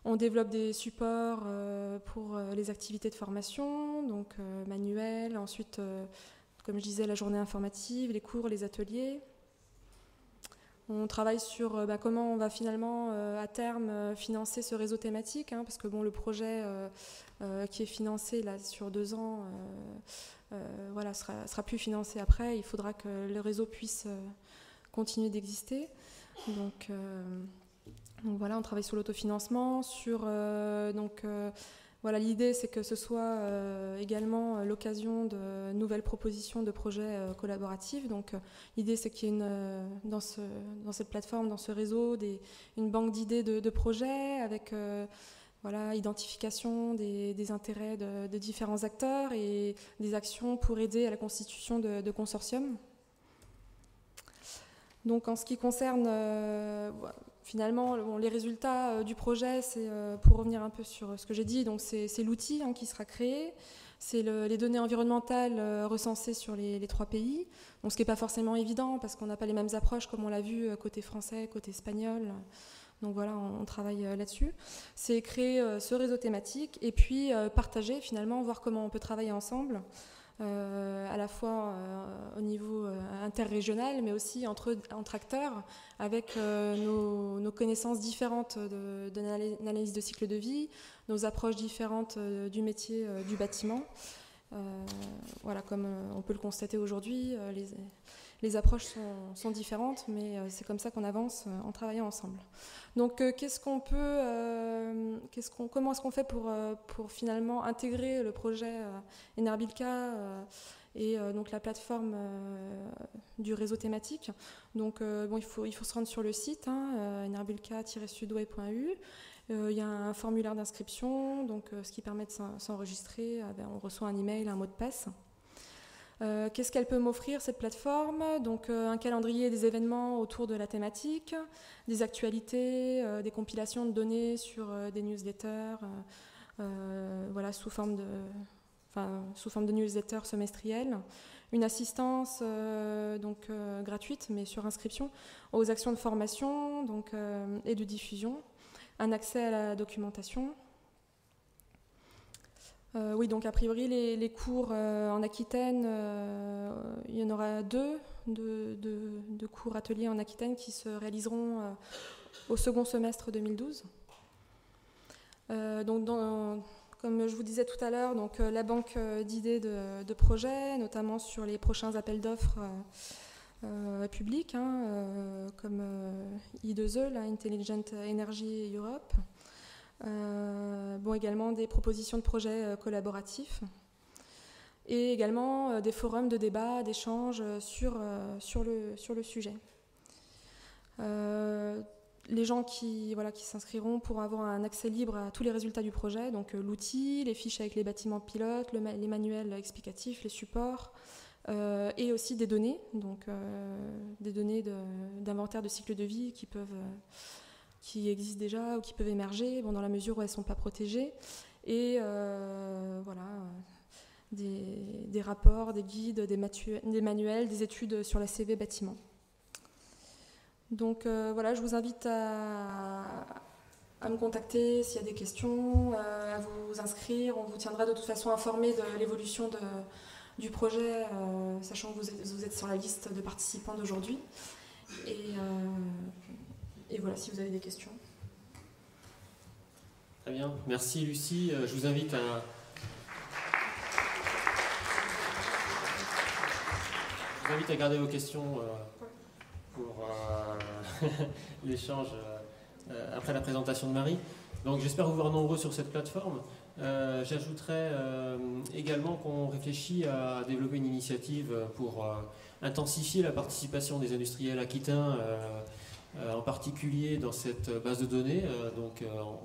On développe des supports pour les activités de formation, donc manuels, ensuite, comme je disais, la journée informative, les cours, les ateliers. On travaille sur comment on va finalement à terme financer ce réseau thématique, parce que bon, le projet qui est financé là, sur 2 ans voilà, sera plus financé après. Il faudra que le réseau puisse continuer d'exister. Donc voilà, on travaille sur l'autofinancement, sur voilà, l'idée c'est que ce soit également l'occasion de nouvelles propositions de projets collaboratifs. Donc l'idée c'est qu'il y ait dans cette plateforme, dans ce réseau, une banque d'idées de projets avec voilà, identification des intérêts de différents acteurs et des actions pour aider à la constitution de consortiums. Donc en ce qui concerne finalement les résultats du projet, c'est pour revenir un peu sur ce que j'ai dit, donc c'est l'outil qui sera créé, c'est les données environnementales recensées sur les 3 pays, donc ce qui n'est pas forcément évident parce qu'on n'a pas les mêmes approches comme on l'a vu côté français, côté espagnol. Donc voilà, on travaille là-dessus. C'est créer ce réseau thématique et puis partager finalement, voir comment on peut travailler ensemble, à la fois au niveau interrégional, mais aussi entre acteurs, avec nos connaissances différentes d'analyse de cycle de vie, nos approches différentes du métier du bâtiment. Voilà, comme on peut le constater aujourd'hui, les approches sont différentes, mais c'est comme ça qu'on avance en travaillant ensemble. Donc, comment est-ce qu'on fait pour finalement intégrer le projet Enerbilka et donc la plateforme du réseau thématique. Donc, il faut se rendre sur le site, enerbilka-sudway.eu. Il y a un formulaire d'inscription, donc ce qui permet de s'enregistrer. On reçoit un email, un mot de passe. Qu'est-ce qu'elle peut m'offrir, cette plateforme? Donc un calendrier des événements autour de la thématique, des actualités, des compilations de données sur des newsletters, voilà, sous forme de newsletters semestriels, une assistance gratuite, mais sur inscription, aux actions de formation et de diffusion, un accès à la documentation. Oui, donc a priori, les cours en Aquitaine, il y en aura 2 de cours ateliers en Aquitaine qui se réaliseront au second semestre 2012. Comme je vous disais tout à l'heure, la banque d'idées de projets, notamment sur les prochains appels d'offres publics, comme I2E, la Intelligent Energy Europe. Également des propositions de projets collaboratifs et également des forums de débat, d'échange sur le sujet. Les gens qui s'inscriront pourront avoir un accès libre à tous les résultats du projet, donc l'outil, les fiches avec les bâtiments pilotes, les manuels explicatifs, les supports, et aussi des données, des données d'inventaire de cycle de vie qui existent déjà ou qui peuvent émerger, dans la mesure où elles ne sont pas protégées, et des rapports, des guides, des manuels, des études sur la CV bâtiment. Donc je vous invite à me contacter s'il y a des questions, à vous inscrire. On vous tiendra de toute façon informé de l'évolution du projet, sachant que vous êtes sur la liste de participants d'aujourd'hui. Et voilà, si vous avez des questions. Très bien, merci Lucie. Je vous invite à garder vos questions pour l'échange après la présentation de Marie. Donc j'espère vous voir nombreux sur cette plateforme. J'ajouterais également qu'on réfléchit à développer une initiative pour intensifier la participation des industriels aquitains, en particulier dans cette base de données.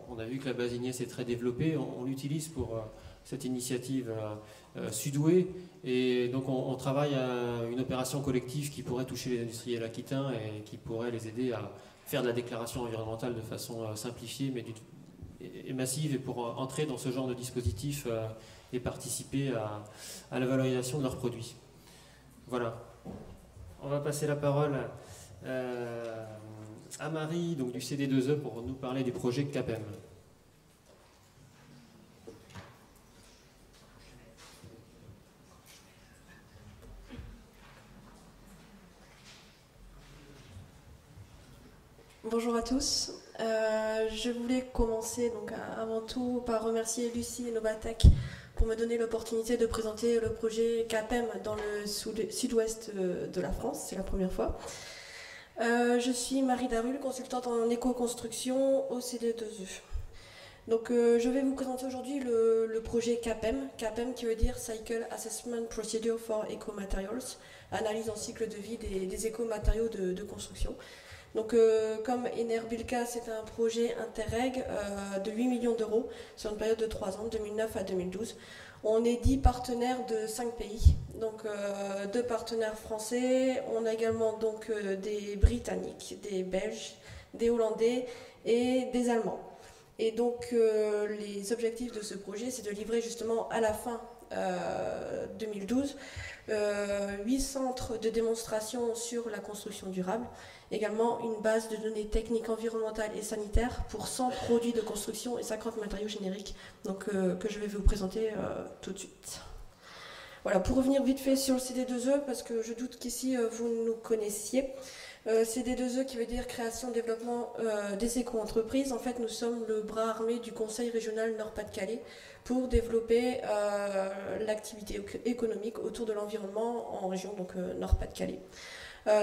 On a vu que la base Ignace est très développée. On l'utilise pour cette initiative Sudway. Et donc on travaille à une opération collective qui pourrait toucher les industriels aquitains et qui pourrait les aider à faire de la déclaration environnementale de façon simplifiée et massive, et pour entrer dans ce genre de dispositif et participer à la valorisation de leurs produits. Voilà. On va passer la parole à Marie, donc du CD2E, pour nous parler du projet CAPEM. Bonjour à tous. Je voulais commencer donc avant tout par remercier Lucie et Novatech pour me donner l'opportunité de présenter le projet CAPEM dans le sud-ouest de la France. C'est la première fois. Je suis Marie Darul, consultante en éco-construction au CD2E. Donc je vais vous présenter aujourd'hui le projet CAPEM. CAPEM qui veut dire Cycle Assessment Procedure for Eco-Materials, analyse en cycle de vie des éco-matériaux de construction. Donc, comme Enerbilka, c'est un projet Interreg de 8 millions d'euros sur une période de 3 ans, 2009 à 2012. On est 10 partenaires de 5 pays, donc 2 partenaires français. On a également donc, des Britanniques, des Belges, des Hollandais et des Allemands. Et donc, les objectifs de ce projet, c'est de livrer justement à la fin 2012 8 centres de démonstration sur la construction durable, également une base de données techniques, environnementales et sanitaires pour 100 produits de construction et 50 matériaux génériques, donc, que je vais vous présenter tout de suite. Voilà, pour revenir vite fait sur le CD2E, parce que je doute qu'ici vous nous connaissiez. CD2E qui veut dire création, développement des éco-entreprises. En fait, nous sommes le bras armé du Conseil régional Nord-Pas-de-Calais pour développer l'activité économique autour de l'environnement en région donc Nord-Pas-de-Calais.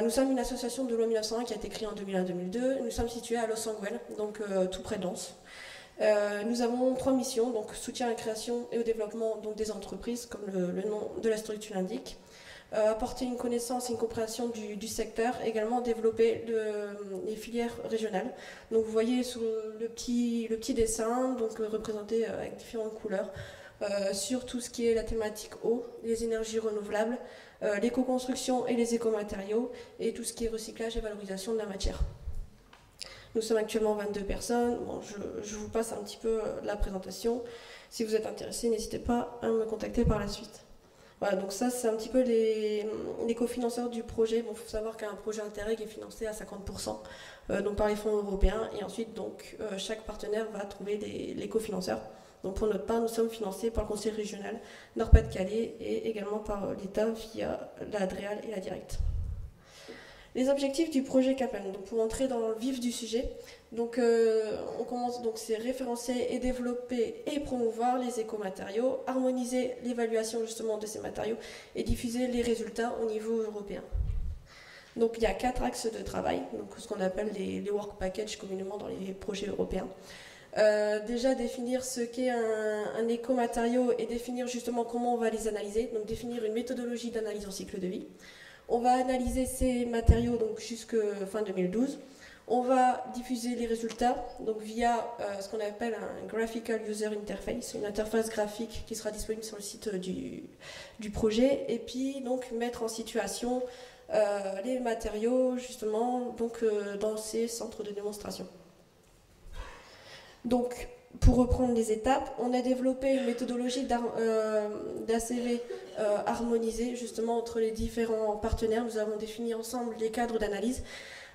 Nous sommes une association de loi 1901 qui a été créée en 2001-2002. Nous sommes situés à Los Angeles, donc tout près d'Anse. Nous avons 3 missions, donc soutien à la création et au développement donc, des entreprises, comme le nom de la structure l'indique. Apporter une connaissance et une compréhension du secteur, également développer les filières régionales. Donc vous voyez sur le petit dessin, donc représenté avec différentes couleurs, sur tout ce qui est la thématique eau, les énergies renouvelables, l'éco-construction et les éco-matériaux, et tout ce qui est recyclage et valorisation de la matière. Nous sommes actuellement 22 personnes. Bon, je vous passe un petit peu la présentation. Si vous êtes intéressé, n'hésitez pas à me contacter par la suite. Voilà, donc ça, c'est un petit peu les cofinanceurs du projet. Bon, il faut savoir qu'un projet Interreg est financé à 50% donc par les fonds européens. Et ensuite, donc, chaque partenaire va trouver les cofinanceurs. Donc pour notre part, nous sommes financés par le Conseil régional Nord-Pas-de-Calais et également par l'État via la DREAL et la Direct. Les objectifs du projet CAPEM, donc pour entrer dans le vif du sujet, donc on commence, donc c'est référencer et développer et promouvoir les écomatériaux, harmoniser l'évaluation justement de ces matériaux et diffuser les résultats au niveau européen. Donc il y a 4 axes de travail, donc ce qu'on appelle les work packages communément dans les projets européens. Déjà définir ce qu'est un écomatériau et définir justement comment on va les analyser, donc définir une méthodologie d'analyse en cycle de vie. On va analyser ces matériaux donc jusqu'à fin 2012. On va diffuser les résultats donc via ce qu'on appelle un Graphical User Interface, une interface graphique qui sera disponible sur le site du projet, et puis donc mettre en situation les matériaux justement donc, dans ces centres de démonstration. Donc, pour reprendre les étapes, on a développé une méthodologie d'ACV harmonisée justement entre les différents partenaires. Nous avons défini ensemble les cadres d'analyse,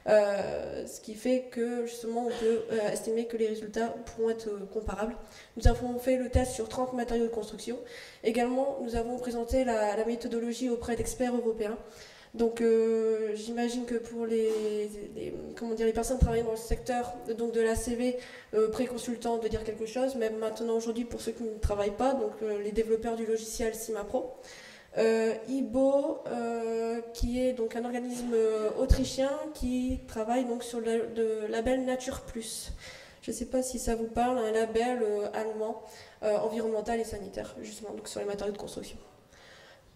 ce qui fait que justement on peut estimer que les résultats pourront être comparables. Nous avons fait le test sur 30 matériaux de construction. Également, nous avons présenté la méthodologie auprès d'experts européens. Donc j'imagine que pour les personnes travaillant dans le secteur donc de l'ACV, pré-consultant de dire quelque chose, mais maintenant aujourd'hui pour ceux qui ne travaillent pas, donc les développeurs du logiciel CIMAPRO, IBO qui est donc un organisme autrichien qui travaille donc sur le label Nature Plus. Je ne sais pas si ça vous parle, un label allemand environnemental et sanitaire justement donc sur les matériaux de construction.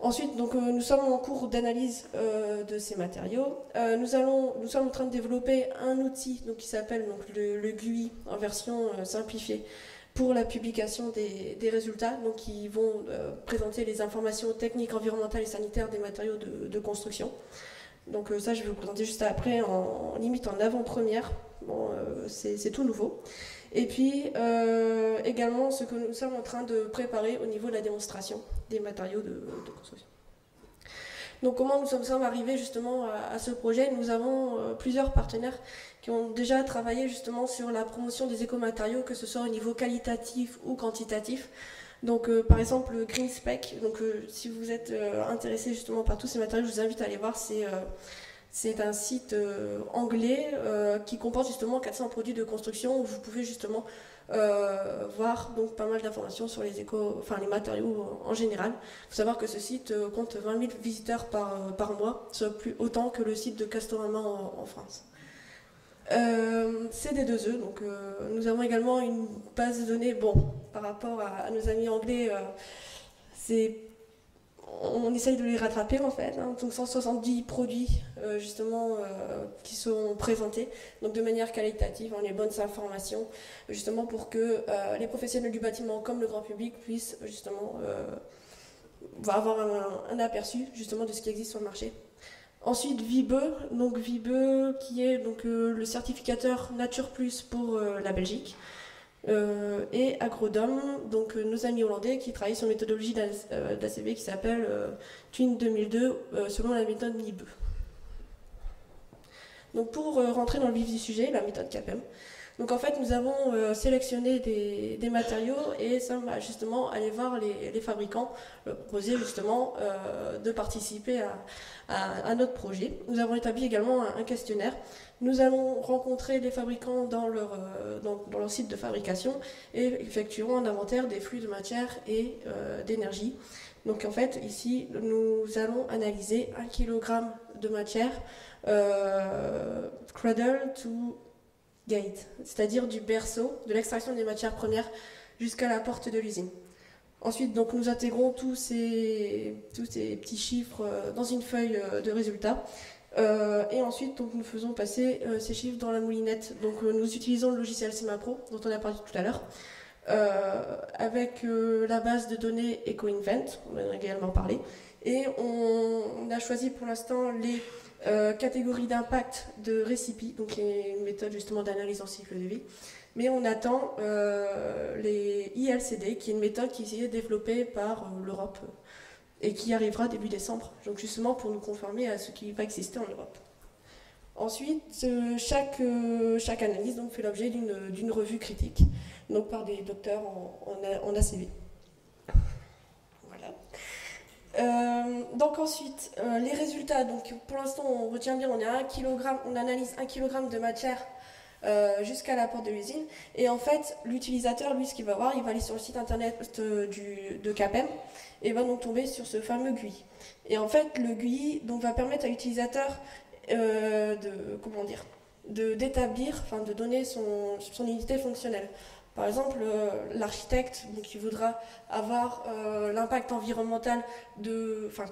Ensuite, donc, nous sommes en cours d'analyse de ces matériaux. Nous sommes en train de développer un outil donc, qui s'appelle le GUI en version simplifiée pour la publication des résultats, donc, qui vont présenter les informations techniques, environnementales et sanitaires des matériaux de construction. Donc ça, je vais vous présenter juste après, limite en avant-première. Bon, c'est tout nouveau. Et puis, également, ce que nous sommes en train de préparer au niveau de la démonstration des matériaux de construction. Donc, comment nous sommes arrivés justement à ce projet? Nous avons plusieurs partenaires qui ont déjà travaillé justement sur la promotion des écomatériaux, que ce soit au niveau qualitatif ou quantitatif. Donc, par exemple, le GreenSpec. Donc, si vous êtes intéressé justement par tous ces matériaux, je vous invite à aller voir. C'est un site anglais qui comporte justement 400 produits de construction où vous pouvez justement voir donc pas mal d'informations sur les les matériaux en général. Il faut savoir que ce site compte 20 000 visiteurs par mois, soit autant que le site de Castorama en France. C'est des 2E, donc nous avons également une base de données, bon, par rapport à nos amis anglais, on essaye de les rattraper en fait, hein. Donc 170 produits justement qui sont présentés, donc de manière qualitative, les bonnes informations, justement pour que les professionnels du bâtiment comme le grand public puissent justement avoir un aperçu justement de ce qui existe sur le marché. Ensuite Wiebe, donc Wiebe qui est donc le certificateur Nature Plus pour la Belgique. Et Agrodome, donc nos amis hollandais qui travaillent sur une méthodologie d'ACV qui s'appelle Twin 2002 selon la méthode Wiebe. Donc pour rentrer dans le vif du sujet, la méthode CAPEM. Donc en fait nous avons sélectionné des matériaux et ça va justement aller voir les fabricants, proposer justement de participer à notre projet. Nous avons établi également un questionnaire. Nous allons rencontrer les fabricants dans leur site de fabrication et effectuerons un inventaire des flux de matière et d'énergie. Donc en fait, ici, nous allons analyser 1 kg de matière cradle to gate, c'est-à-dire du berceau, de l'extraction des matières premières jusqu'à la porte de l'usine. Ensuite, donc, nous intégrons tous ces petits chiffres dans une feuille de résultats. Et ensuite, donc, nous faisons passer ces chiffres dans la moulinette. Donc, nous utilisons le logiciel CEMAPRO, dont on a parlé tout à l'heure, avec la base de données EcoInvent, on en a également parlé. Et on a choisi pour l'instant les catégories d'impact de Recipe, donc qui est une méthode justement d'analyse en cycle de vie. Mais on attend les ILCD, qui est une méthode qui est développée par l'Europe et qui arrivera début décembre, donc justement pour nous conformer à ce qui va exister en Europe. Ensuite, chaque analyse donc, fait l'objet d'une revue critique, donc par des docteurs en ACV. Voilà. Donc ensuite, les résultats. Donc pour l'instant, on retient bien, on analyse 1 kg de matière jusqu'à la porte de l'usine. Et en fait, l'utilisateur, lui, ce qu'il va voir, il va aller sur le site internet de CAPEM et va donc tomber sur ce fameux GUI. Et en fait, le GUI donc, va permettre à l'utilisateur de donner son unité fonctionnelle. Par exemple, l'architecte qui voudra avoir l'impact environnemental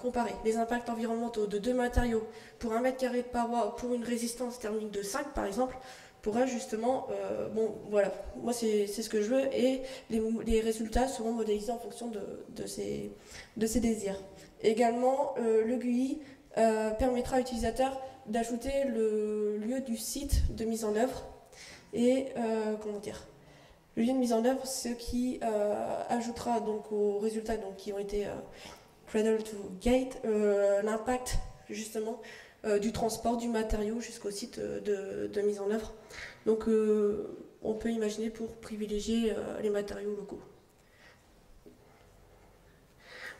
comparer les impacts environnementaux de 2 matériaux pour 1 mètre carré de paroi pour une résistance thermique de 5 par exemple, pourra justement, voilà, moi c'est ce que je veux et les résultats seront modélisés en fonction de ces désirs. Également, le GUI permettra à l'utilisateur d'ajouter le lieu du site de mise en œuvre et, le lieu de mise en œuvre, ce qui ajoutera donc aux résultats qui ont été cradle to gate l'impact justement du transport du matériau jusqu'au site de mise en œuvre. Donc on peut imaginer pour privilégier les matériaux locaux.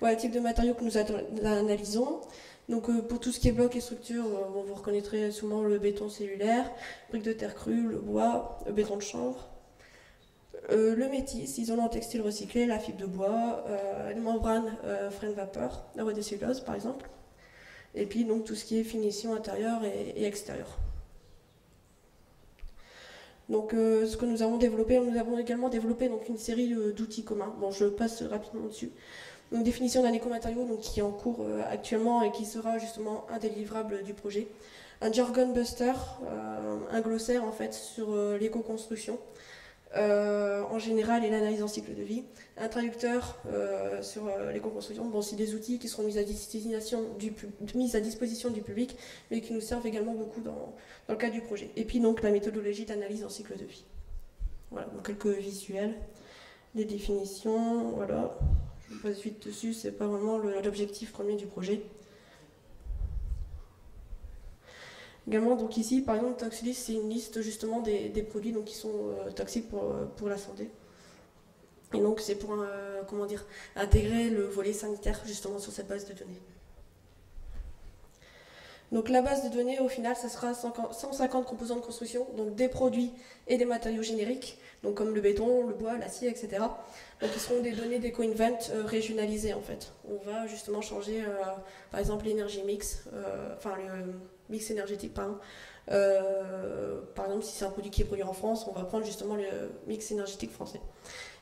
Voilà le type de matériaux que nous analysons. Donc pour tout ce qui est blocs et structures, vous reconnaîtrez souvent le béton cellulaire, briques de terre crue, le bois, le béton de chanvre. Le métis, isolant textile recyclé, la fibre de bois, les membranes frein vapeur, la voie de cellulose par exemple. Et puis donc tout ce qui est finition intérieure et extérieure. Donc ce que nous avons développé, nous avons également développé donc, une série d'outils communs. Bon, je passe rapidement dessus. Donc définition d'un écomatériau qui est en cours actuellement et qui sera justement un des livrables du projet. Un jargon buster, un glossaire en fait sur l'éco-construction. En général et l'analyse en cycle de vie, un traducteur sur l'éco-construction. Bon, c'est des outils qui seront mis à disposition du public, mais qui nous servent également beaucoup dans le cadre du projet. Et puis donc la méthodologie d'analyse en cycle de vie. Voilà, donc quelques visuels, des définitions, voilà. Je passe vite dessus, c'est pas vraiment l'objectif premier du projet. Également, donc ici, par exemple, Toxlist, c'est une liste justement des produits qui sont toxiques pour la santé. Et donc, c'est pour intégrer le volet sanitaire justement sur cette base de données. Donc la base de données, au final, ça sera 150 composants de construction, donc des produits et des matériaux génériques, donc comme le béton, le bois, l'acier, etc. Donc ils seront des données d'EcoInvent régionalisées en fait. On va justement changer, par exemple, l'énergie mix, le mix énergétique, pardon. Par exemple, si c'est un produit qui est produit en France, on va prendre justement le mix énergétique français.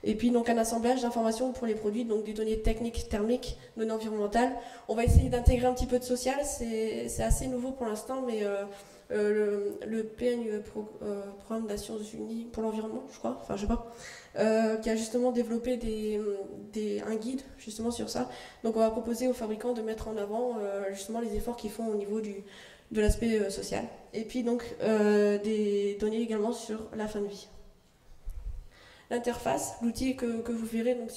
Et puis donc un assemblage d'informations pour les produits, donc des données techniques, thermiques, données environnementales. On va essayer d'intégrer un petit peu de social, c'est assez nouveau pour l'instant, mais le PNUE, Programme des Nations Unies pour l'environnement, je crois, enfin je sais pas, qui a justement développé un guide justement sur ça. Donc on va proposer aux fabricants de mettre en avant justement les efforts qu'ils font au niveau de l'aspect social. Et puis donc des données également sur la fin de vie. L'interface, l'outil que vous verrez donc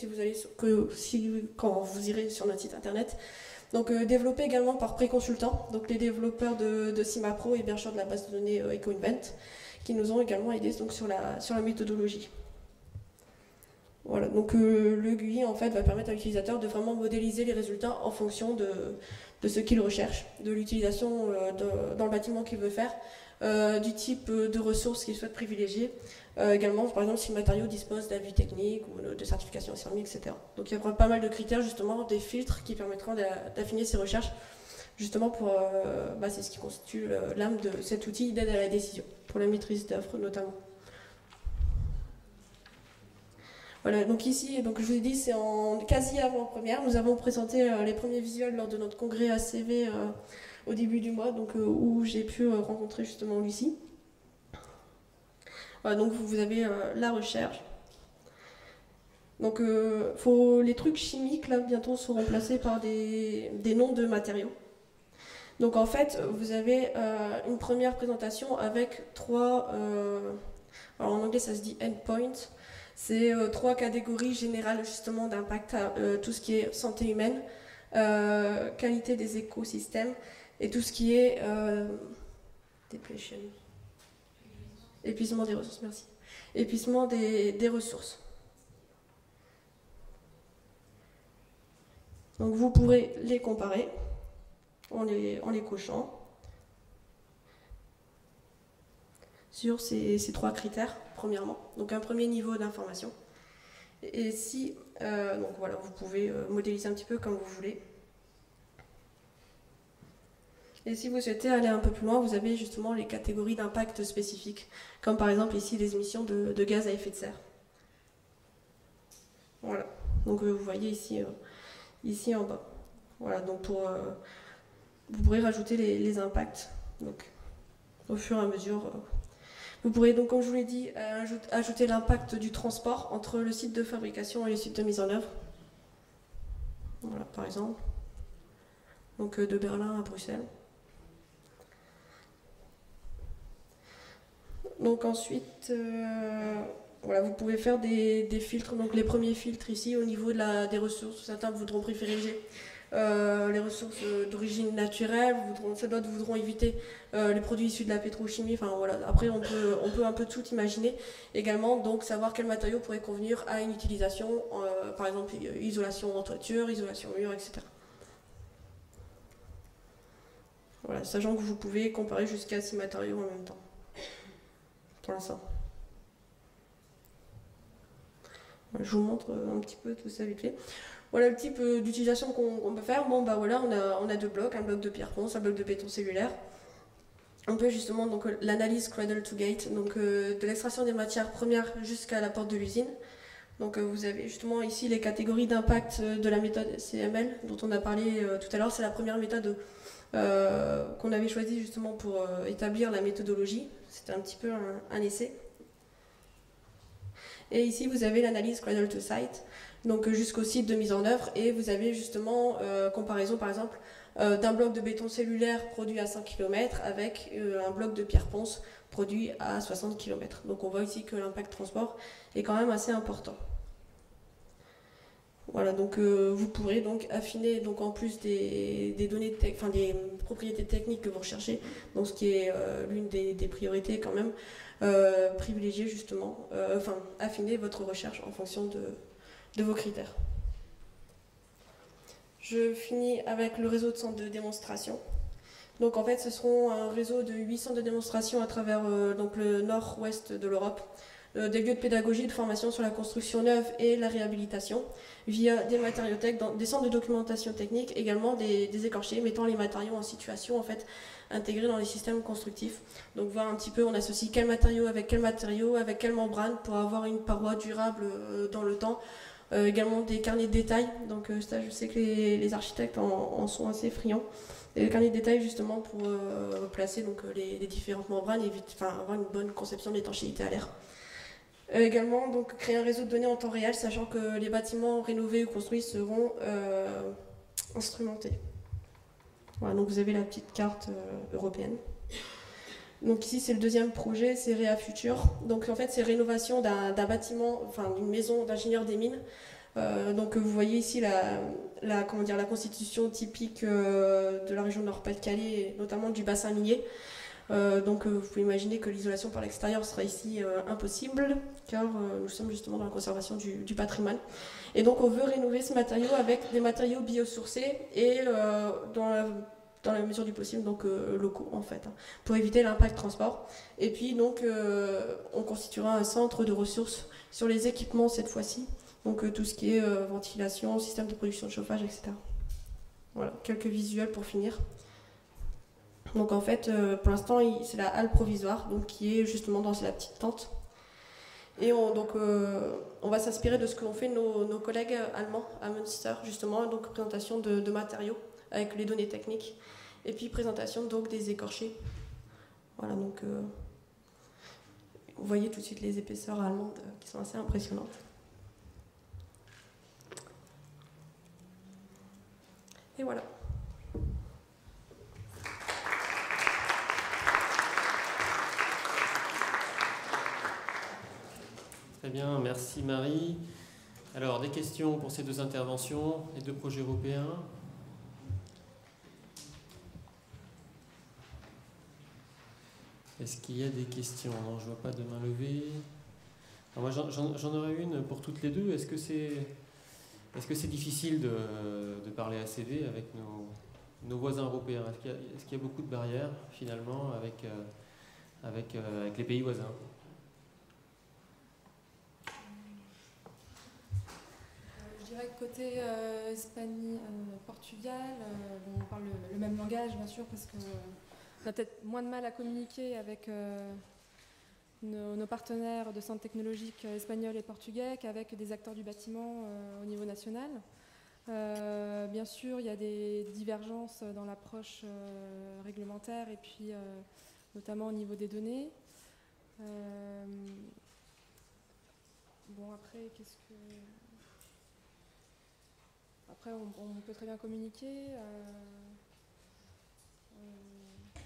quand vous irez sur notre site internet. Donc développé également par Préconsultant, donc les développeurs de CIMAPRO et bien sûr de la base de données EcoInvent, qui nous ont également aidés donc, sur la méthodologie. Voilà, donc le GUI en fait va permettre à l'utilisateur de vraiment modéliser les résultats en fonction de ce qu'il recherche, de l'utilisation dans le bâtiment qu'il veut faire, du type de ressources qu'il souhaite privilégier, également par exemple si le matériau dispose d'avis techniques ou de certification SRMI, etc. Donc il y aura pas mal de critères justement, des filtres qui permettront d'affiner ces recherches, justement pour, c'est ce qui constitue l'âme de cet outil d'aide à la décision, pour la maîtrise d'œuvre notamment. Voilà, donc ici, donc je vous ai dit, c'est en quasi avant-première. Nous avons présenté les premiers visuels lors de notre congrès ACV au début du mois, donc, où j'ai pu rencontrer justement Lucie. Voilà, donc vous avez la recherche. Donc les trucs chimiques, là, bientôt, sont remplacés par des noms de matériaux. Donc en fait, vous avez une première présentation avec trois... alors en anglais, ça se dit endpoints. C'est trois catégories générales justement d'impact à tout ce qui est santé humaine, qualité des écosystèmes et tout ce qui est depletion. Épuisement des ressources, merci. Épuisement des ressources. Donc vous pourrez les comparer en les cochant sur ces trois critères, premièrement. Donc un premier niveau d'information. Et si, donc voilà, vous pouvez modéliser un petit peu comme vous voulez. Et si vous souhaitez aller un peu plus loin, vous avez justement les catégories d'impact spécifiques, comme par exemple ici les émissions de gaz à effet de serre. Voilà, donc vous voyez ici en bas. Voilà, donc vous pourrez rajouter les impacts donc, au fur et à mesure. Vous pourrez donc, comme je vous l'ai dit, ajouter l'impact du transport entre le site de fabrication et le site de mise en œuvre. Voilà, par exemple. Donc de Berlin à Bruxelles. Donc ensuite, voilà, vous pouvez faire des filtres. Donc les premiers filtres ici au niveau des ressources. Certains voudront privilégier les ressources d'origine naturelle, d'autres voudront éviter les produits issus de la pétrochimie. Enfin voilà. Après on peut un peu tout imaginer. Également donc savoir quel matériau pourrait convenir à une utilisation, par exemple isolation en toiture, isolation mur, etc. Voilà, sachant que vous pouvez comparer jusqu'à 6 matériaux en même temps. Pour l'instant. Je vous montre un petit peu tout ça vite fait. Voilà le type d'utilisation qu'on peut faire. Bon, bah voilà, on a deux blocs, un bloc de pierre ponce, un bloc de béton cellulaire. On peut justement donc l'analyse cradle to gate, donc de l'extraction des matières premières jusqu'à la porte de l'usine. Donc vous avez justement ici les catégories d'impact de la méthode CML dont on a parlé tout à l'heure. C'est la première méthode qu'on avait choisie justement pour établir la méthodologie. C'était un petit peu un essai. Et ici vous avez l'analyse cradle to site, donc jusqu'au site de mise en œuvre, et vous avez justement comparaison par exemple d'un bloc de béton cellulaire produit à 5 km avec un bloc de pierre ponce produit à 60 km. Donc on voit ici que l'impact transport est quand même assez important. Voilà, donc vous pourrez donc affiner donc en plus des données, des propriétés techniques que vous recherchez, donc ce qui est l'une des priorités quand même, privilégier justement, affiner votre recherche en fonction de vos critères. Je finis avec le réseau de centres de démonstration. Donc en fait, ce seront un réseau de 8 centres de démonstration à travers donc le nord-ouest de l'Europe, des lieux de pédagogie, de formation sur la construction neuve et la réhabilitation, via des matériothèques, des centres de documentation technique, également des écorchés mettant les matériaux en situation en fait intégrés dans les systèmes constructifs. Donc voir un petit peu, on associe quel matériau, avec quelle membrane pour avoir une paroi durable dans le temps. Également des carnets de détails, donc ça je sais que les architectes en sont assez friands. Des carnets de détails justement pour placer donc, les différentes membranes et avoir une bonne conception de l'étanchéité à l'air. Également donc, créer un réseau de données en temps réel, sachant que les bâtiments rénovés ou construits seront instrumentés. Voilà, donc vous avez la petite carte européenne. Donc ici c'est le deuxième projet, c'est Réa Futur. Donc en fait c'est rénovation d'un bâtiment, enfin d'une maison d'ingénieur des mines. Donc vous voyez ici la constitution typique de la région Nord-Pas-de-Calais, notamment du bassin minier. Donc vous pouvez imaginer que l'isolation par l'extérieur sera ici impossible, car nous sommes justement dans la conservation du patrimoine. Et donc on veut rénover ce matériau avec des matériaux biosourcés et dans la mesure du possible, donc locaux en fait, pour éviter l'impact transport. Et puis donc on constituera un centre de ressources sur les équipements cette fois-ci, donc tout ce qui est ventilation, système de production de chauffage, etc. Voilà, quelques visuels pour finir. Donc en fait, pour l'instant, c'est la halle provisoire, donc qui est justement dans la petite tente. Et on va s'inspirer de ce qu'ont fait nos collègues allemands à Münster, justement, donc présentation de matériaux avec les données techniques, et puis présentation donc des écorchés. Voilà, donc vous voyez tout de suite les épaisseurs allemandes qui sont assez impressionnantes. Et voilà. Très bien, merci Marie. Alors, des questions pour ces deux interventions, les deux projets européens. Est-ce qu'il y a des questions? Non, je ne vois pas de main levée. Alors moi, j'en aurais une pour toutes les deux. Est-ce que c'est difficile de parler ACV avec nos voisins européens? Est-ce qu'il y a beaucoup de barrières, finalement, avec les pays voisins? Je dirais que côté Espagne, Portugal, on parle le même langage, bien sûr, parce qu'on a peut-être moins de mal à communiquer avec nos partenaires de centres technologiques espagnols et portugais qu'avec des acteurs du bâtiment au niveau national. Bien sûr, il y a des divergences dans l'approche réglementaire et puis notamment au niveau des données. Bon, après, Après, on peut très bien communiquer.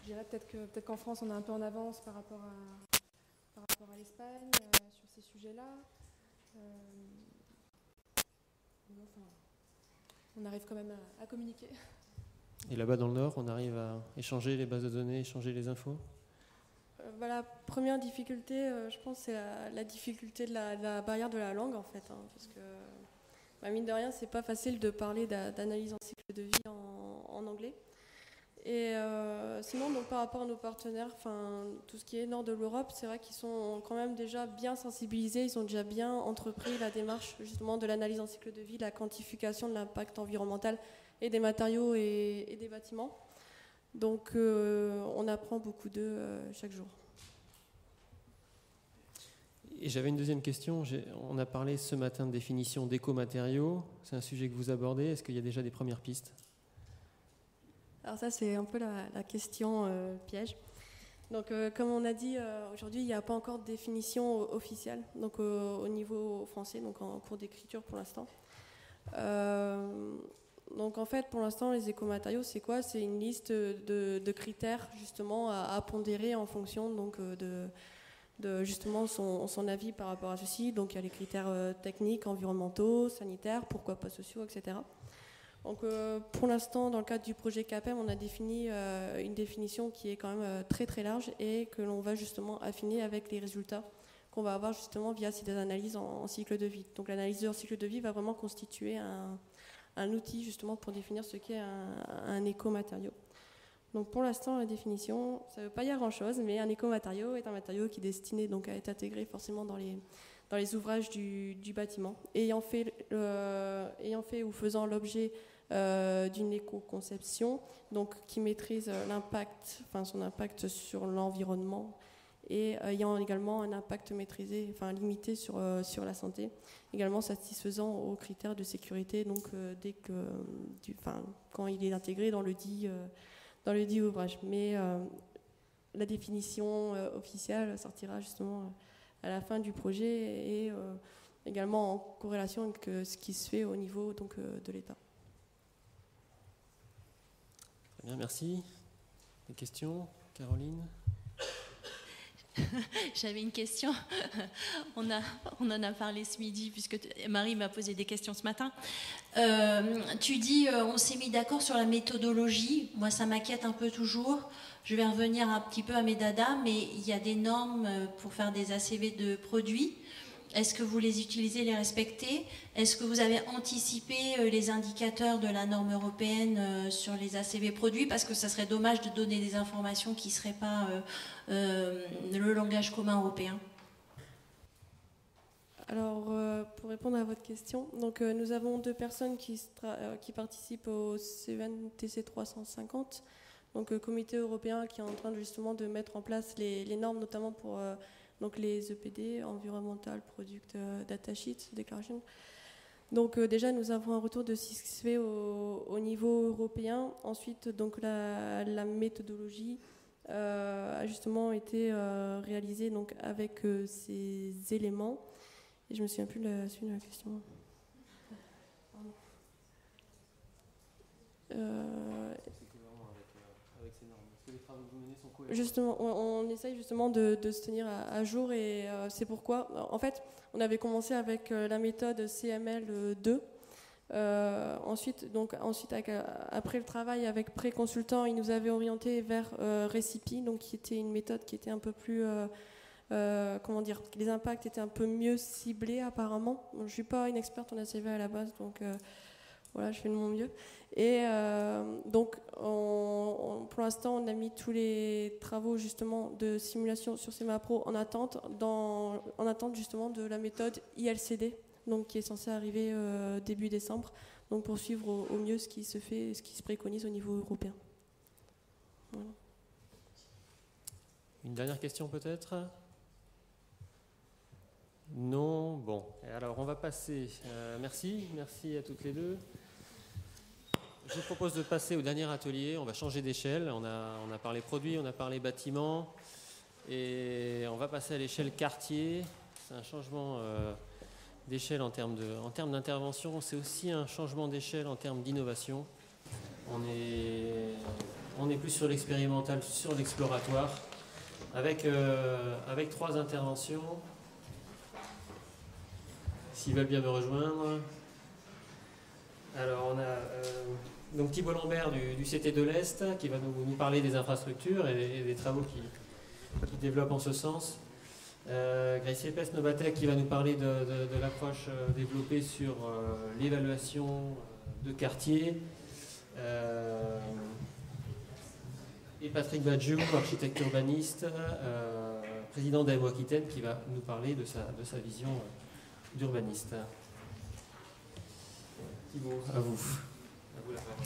Je dirais peut-être qu'en France, on est un peu en avance par rapport à l'Espagne sur ces sujets-là. On arrive quand même à communiquer. Et là-bas dans le Nord, on arrive à échanger les bases de données, échanger les infos? La première difficulté, je pense, c'est la difficulté de la barrière de la langue, en fait. Parce que, mine de rien, c'est pas facile de parler d'analyse en cycle de vie en anglais. Et sinon, donc, par rapport à nos partenaires, tout ce qui est nord de l'Europe, c'est vrai qu'ils sont quand même déjà bien sensibilisés, ils ont déjà bien entrepris la démarche justement de l'analyse en cycle de vie, la quantification de l'impact environnemental et des matériaux et des bâtiments. Donc on apprend beaucoup d'eux chaque jour. Et j'avais une deuxième question. On a parlé ce matin de définition d'éco-matériaux. C'est un sujet que vous abordez. Est-ce qu'il y a déjà des premières pistes? Alors ça, c'est un peu la question piège. Donc comme on a dit, aujourd'hui, il n'y a pas encore de définition officielle donc, au niveau français, donc en cours d'écriture pour l'instant. Donc en fait, pour l'instant, les écomatériaux, c'est quoi? C'est une liste de critères justement à pondérer en fonction donc, de justement son avis par rapport à ceci. Donc il y a les critères techniques, environnementaux, sanitaires, pourquoi pas sociaux, etc. Donc pour l'instant, dans le cadre du projet CAPEM, on a défini une définition qui est quand même très très large et que l'on va justement affiner avec les résultats qu'on va avoir justement via ces analyses en cycle de vie. Donc l'analyse en cycle de vie va vraiment constituer un outil justement pour définir ce qu'est un écomatériau. Donc pour l'instant, la définition, ça ne veut pas dire grand-chose, mais un écomatériau est un matériau qui est destiné donc à être intégré forcément dans les ouvrages du bâtiment, ayant fait ou faisant l'objet d'une éco-conception, donc qui maîtrise son impact sur l'environnement, et ayant également un impact maîtrisé, limité sur la santé, également satisfaisant aux critères de sécurité, donc quand il est intégré dans le dit ouvrage. Mais la définition officielle sortira justement à la fin du projet et également en corrélation avec ce qui se fait au niveau donc, de l'État. Très bien, merci. Des questions, Caroline? J'avais une question. On en a parlé ce midi, puisque Marie m'a posé des questions ce matin. Tu dis, on s'est mis d'accord sur la méthodologie. Moi, ça m'inquiète un peu toujours. Je vais revenir un petit peu à mes dadas, mais il y a des normes pour faire des ACV de produits. Est-ce que vous les utilisez, les respectez? Est-ce que vous avez anticipé les indicateurs de la norme européenne sur les ACV produits? Parce que ça serait dommage de donner des informations qui ne seraient pas le langage commun européen. Alors, pour répondre à votre question, donc, nous avons 2 personnes qui participent au CEN-TC 350, donc comité européen qui est en train justement de mettre en place les normes, notamment pour donc les EPD, Environmental Product Datasheet Declaration. Donc déjà, nous avons un retour de ce qui se fait au niveau européen. Ensuite, donc la méthodologie a justement été réalisée donc, avec ces éléments. Et je me souviens plus de la suite de la question. Justement, on essaye justement de se tenir à jour et c'est pourquoi, en fait, on avait commencé avec la méthode CML2. Ensuite, après le travail avec pré-consultant, il nous avait orienté vers Recipe, donc qui était une méthode qui était un peu plus, les impacts étaient un peu mieux ciblés apparemment. Bon, je suis pas une experte en ACV à la base, donc voilà, je fais de mon mieux. Et donc, pour l'instant, on a mis tous les travaux justement de simulation sur CMAPRO en attente justement de la méthode ILCD, donc qui est censée arriver début décembre, donc pour suivre au mieux ce qui se fait et ce qui se préconise au niveau européen. Voilà. Une dernière question peut-être? Non? Bon. Et alors, on va passer. Merci à toutes les deux. Je vous propose de passer au dernier atelier. On va changer d'échelle. On a parlé produits, on a parlé bâtiments. Et on va passer à l'échelle quartier. C'est un changement d'échelle en termes d'intervention. C'est aussi un changement d'échelle en termes d'innovation. On est plus sur l'expérimental, sur l'exploratoire. Avec 3 interventions. S'ils veulent bien me rejoindre. Alors, on a donc Thibault Lambert du CT de l'Est qui va nous parler des infrastructures et des travaux qui développent en ce sens. Gracie Epes-Novatec qui va nous parler de l'approche développée sur l'évaluation de quartier. Et Patrick Badjou, architecte urbaniste, président d'AMO Aquitaine, qui va nous parler de sa vision d'urbaniste. Thibault, à vous. À vous la parole.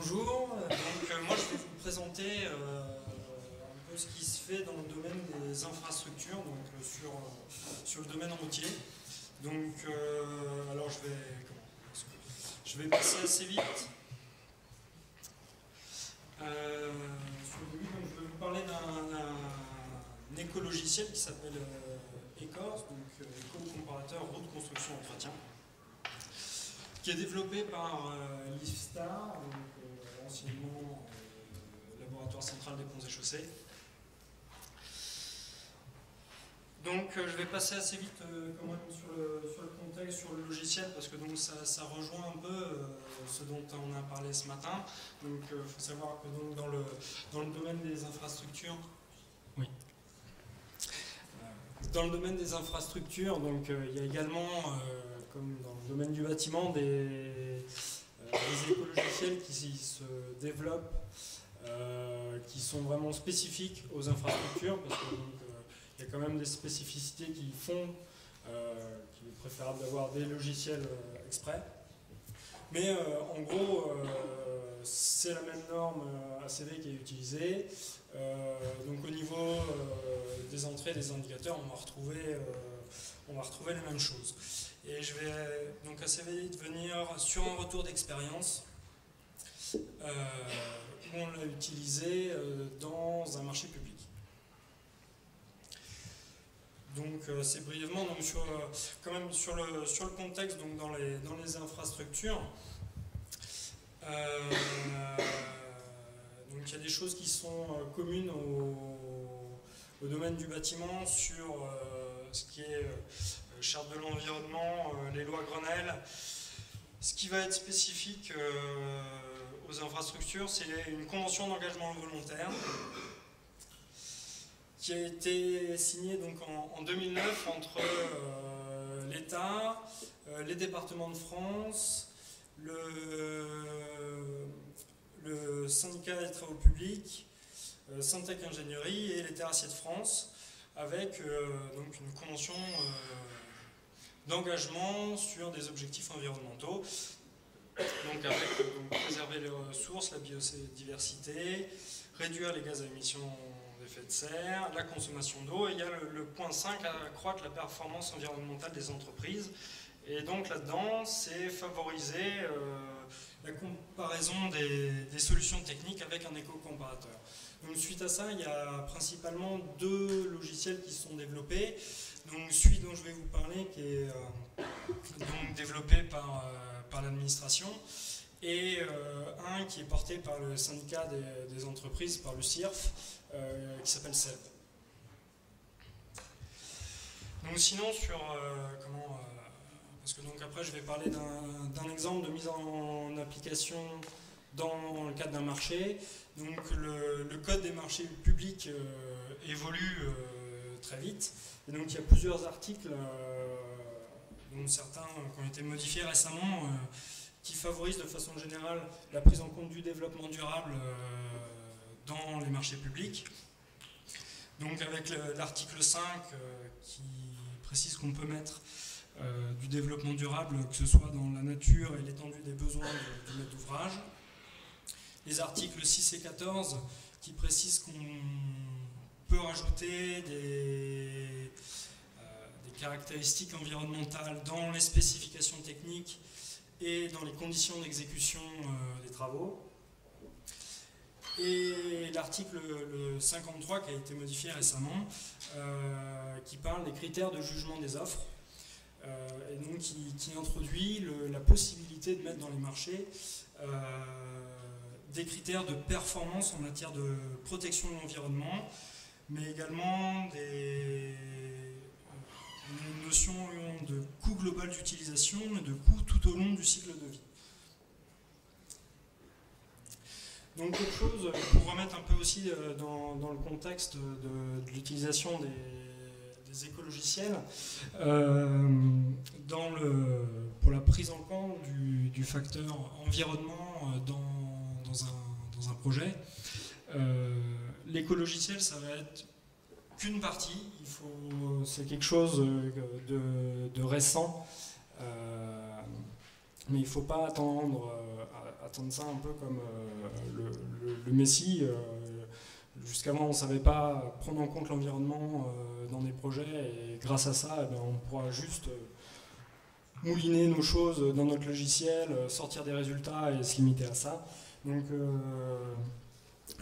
Bonjour, donc moi je vais vous présenter un peu ce qui se fait dans le domaine des infrastructures, donc sur le domaine routier. Donc alors je vais passer assez vite. Donc, je vais vous parler d'un écologiciel qui s'appelle ECORS, donc Éco-comparateur route construction entretien, qui est développé par l'IFSTAR, anciennement laboratoire central des ponts et chaussées. Donc je vais passer assez vite quand même sur le contexte, sur le logiciel, parce que donc, ça rejoint un peu ce dont on a parlé ce matin. Donc il faut savoir que donc, dans le domaine des infrastructures, oui. Dans le domaine des infrastructures, donc, il y a également, comme dans le domaine du bâtiment, des écologiciels qui se développent, qui sont vraiment spécifiques aux infrastructures, parce que donc, il y a quand même des spécificités qui font qu'il est préférable d'avoir des logiciels exprès. Mais en gros, c'est la même norme ACV qui est utilisée. Donc au niveau des entrées, des indicateurs, on va retrouver les mêmes choses. Et je vais donc assez vite venir sur un retour d'expérience où on l'a utilisé dans un marché public. Donc c'est brièvement donc quand même sur le contexte donc dans les infrastructures. Donc il y a des choses qui sont communes au domaine du bâtiment sur ce qui est charte de l'environnement, les lois Grenelle. Ce qui va être spécifique aux infrastructures, c'est une convention d'engagement volontaire qui a été signée donc en 2009 entre l'État, les départements de France, le syndicat des travaux publics, Syntec Ingénierie et les terrassiers de France, avec donc une convention d'engagement sur des objectifs environnementaux, donc avec préserver les ressources, la biodiversité, réduire les gaz à émission d'effet de serre, la consommation d'eau, et il y a le point 5, accroître la performance environnementale des entreprises. Et donc là-dedans, c'est favoriser la comparaison des solutions techniques avec un éco-comparateur. Donc suite à ça, il y a principalement 2 logiciels qui sont développés. Donc celui dont je vais vous parler, qui est donc développé par l'administration, et un qui est porté par le syndicat des entreprises, par le CIRF, qui s'appelle SEB. Donc sinon sur parce que donc après je vais parler d'un exemple de mise en application dans le cadre d'un marché. Donc le code des marchés publics évolue très vite, et donc il y a plusieurs articles, dont certains qui ont été modifiés récemment, qui favorisent de façon générale la prise en compte du développement durable dans les marchés publics. Donc avec l'article 5 qui précise qu'on peut mettre du développement durable, que ce soit dans la nature et l'étendue des besoins du maître d'ouvrage. Les articles 6 et 14 qui précisent qu'on peut rajouter des caractéristiques environnementales dans les spécifications techniques et dans les conditions d'exécution des travaux. Et l'article 53 qui a été modifié récemment, qui parle des critères de jugement des offres, et donc qui introduit la possibilité de mettre dans les marchés des critères de performance en matière de protection de l'environnement, mais également une notion de coût global d'utilisation et de coût tout au long du cycle de vie. Donc quelque chose, pour remettre un peu aussi dans le contexte de l'utilisation des écologiciels, pour la prise en compte du facteur environnement dans un projet, l'écologiciel, ça va être qu'une partie. C'est quelque chose de récent, mais il ne faut pas attendre ça un peu comme le Messie. Jusqu'avant, on ne savait pas prendre en compte l'environnement dans des projets, et grâce à ça, on pourra juste mouliner nos choses dans notre logiciel, sortir des résultats et se limiter à ça. Donc,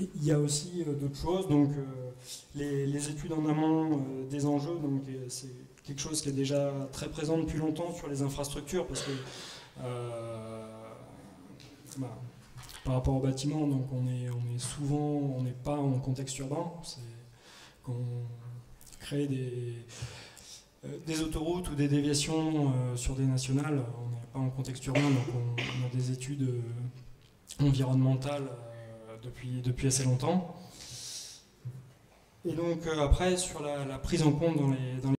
il y a aussi d'autres choses. Donc, les études en amont des enjeux, donc c'est quelque chose qui est déjà très présent depuis longtemps sur les infrastructures, parce que par rapport au bâtiment, donc on est souvent, on n'est pas en contexte urbain, c'est qu'on crée des autoroutes ou des déviations sur des nationales, on n'est pas en contexte urbain, donc on a des études environnementales depuis assez longtemps. Et donc après, sur la prise en compte dans les